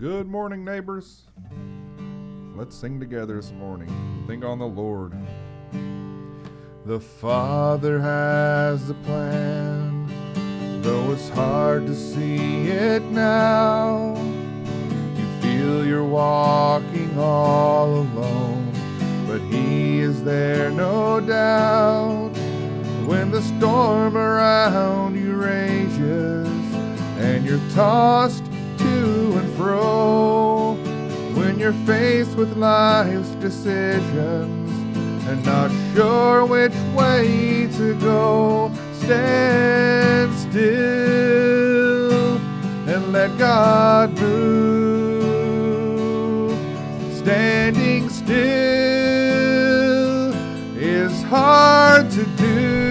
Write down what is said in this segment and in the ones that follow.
Good morning, neighbors. Let's sing together this morning. Think on the Lord. The Father has a plan, though it's hard to see it now. You feel you're walking all alone, but He is there, no doubt. When the storm around you rages and you're tossed to and fro, when you're faced with life's decisions and not sure which way to go, stand still and let God move. Standing still is hard to do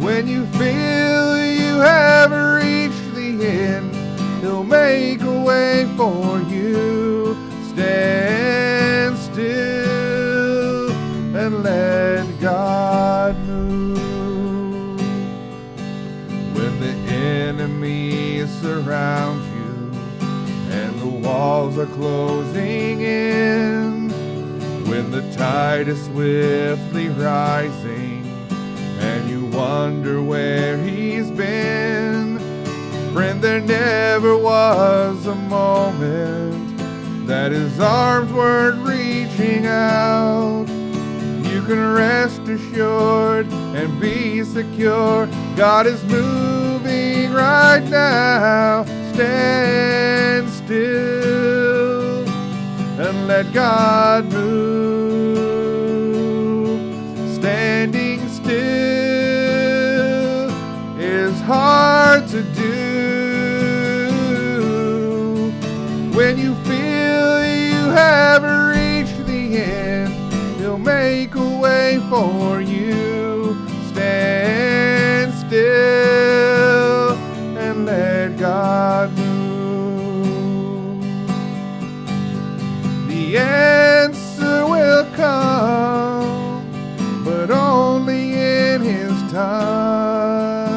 when you feel you have reached the end. He'll make a way for you. Stand still and let God move. When the enemy surrounds you and the walls are closing in, when the tide is swiftly rising and you wonder where He's been, friend, there never was a moment that His arms weren't reaching out. You can rest assured and be secure. God is moving right now. Stand still and let God move. Standing still is hard to do when you feel you have reached the end. He'll make a way for you. Stand still and let God move. The answer will come, but only in His time.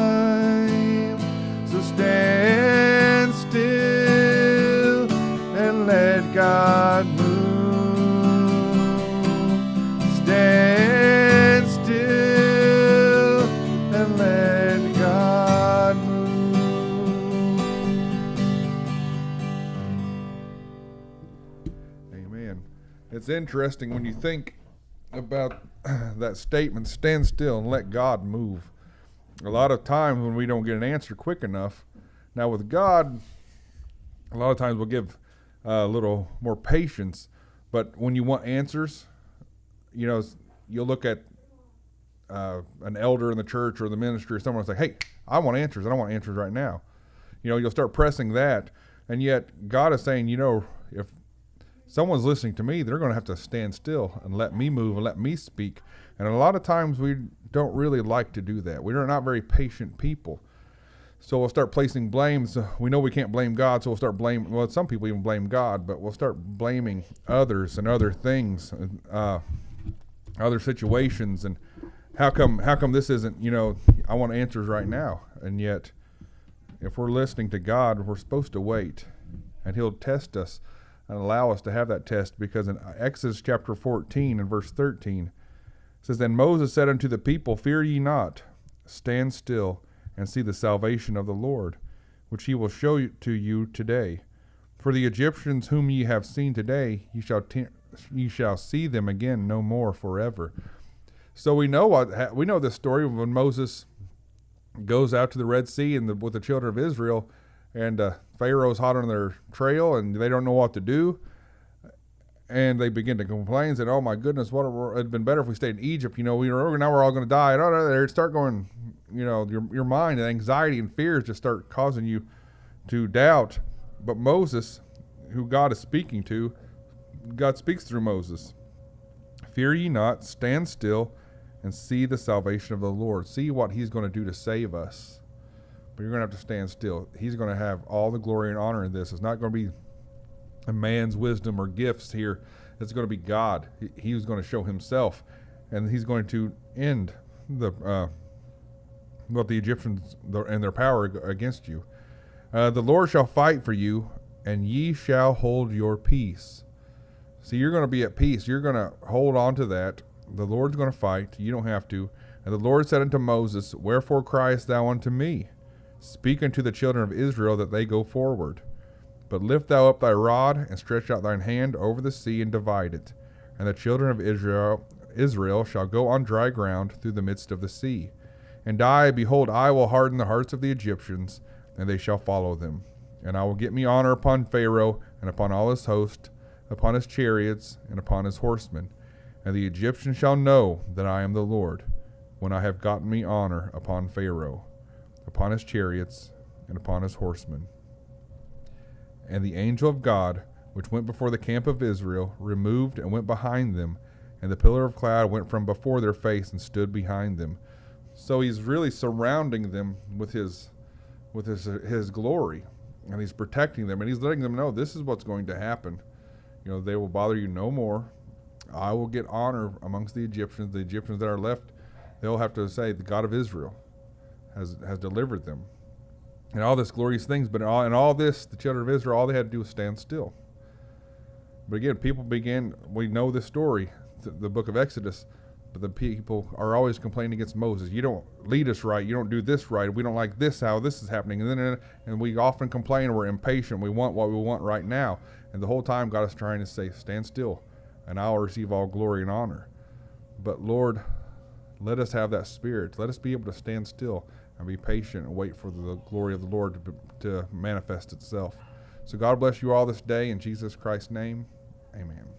So stand still and let God move. Stand still and let God move. Amen. It's interesting when you think about that statement, stand still and let God move. A lot of times when we don't get an answer quick enough, now with God, a lot of times we'll give a little more patience, but when you want answers, you know, you'll look at an elder in the church or the ministry or someone and say, hey, I want answers. I don't want answers right now. You know, you'll start pressing that, and yet God is saying, you know, if someone's listening to me, they're going to have to stand still and let me move and let me speak. And a lot of times we don't really like to do that. We're not very patient people. So we'll start placing blames. We know we can't blame God, so we'll start blaming. Well, some people even blame God, but we'll start blaming others and other things, other situations. And how come this isn't? You know, I want answers right now. And yet, if we're listening to God, we're supposed to wait, and He'll test us and allow us to have that test, because in Exodus chapter 14 and verse 13 it says, Then Moses said unto the people, Fear ye not, stand still and see the salvation of the Lord, which He will show to you today. For the Egyptians whom ye have seen today, ye shall see them again no more forever. So we know this story when Moses goes out to the Red Sea and with the children of Israel, and Pharaoh's hot on their trail, and they don't know what to do. And they begin to complain and say, oh my goodness, it'd been better if we stayed in Egypt. You know, now we're all going to die. And start going, you know, your mind and anxiety and fears just start causing you to doubt. But Moses, who God is speaking to, God speaks through Moses. Fear ye not, stand still, and see the salvation of the Lord. See what He's going to do to save us. But you're going to have to stand still. He's going to have all the glory and honor in this. It's not going to be a man's wisdom or gifts here. It's going to be God. He's going to show Himself, and He's going to end the Egyptians and their power against you. The Lord shall fight for you, and ye shall hold your peace. See, you're going to be at peace. You're going to hold on to that. The Lord's going to fight. You don't have to. And the Lord said unto Moses, Wherefore criest thou unto me? Speak unto the children of Israel that they go forward. But lift thou up thy rod, and stretch out thine hand over the sea, and divide it. And the children of Israel shall go on dry ground through the midst of the sea. And behold, I will harden the hearts of the Egyptians, and they shall follow them. And I will get me honor upon Pharaoh, and upon all his host, upon his chariots, and upon his horsemen. And the Egyptians shall know that I am the Lord, when I have gotten me honor upon Pharaoh, upon his chariots, and upon his horsemen. And the angel of God, which went before the camp of Israel, removed and went behind them, and the pillar of cloud went from before their face and stood behind them. So he's really surrounding them with his glory, and he's protecting them, and he's letting them know this is what's going to happen. They will bother you no more. I will get honor amongst the Egyptians. The Egyptians that are left, they'll have to say the God of Israel has delivered them. And all this glorious things, but in all this, the children of Israel, all they had to do was stand still. But again, we know this story, the book of Exodus, but the people are always complaining against Moses. You don't lead us right. You don't do this right. We don't like this, how this is happening. And we often complain, we're impatient. We want what we want right now. And the whole time God is trying to say, stand still, and I'll receive all glory and honor. But Lord, let us have that spirit. Let us be able to stand still and be patient and wait for the glory of the Lord to manifest itself. So God bless you all this day in Jesus Christ's name. Amen.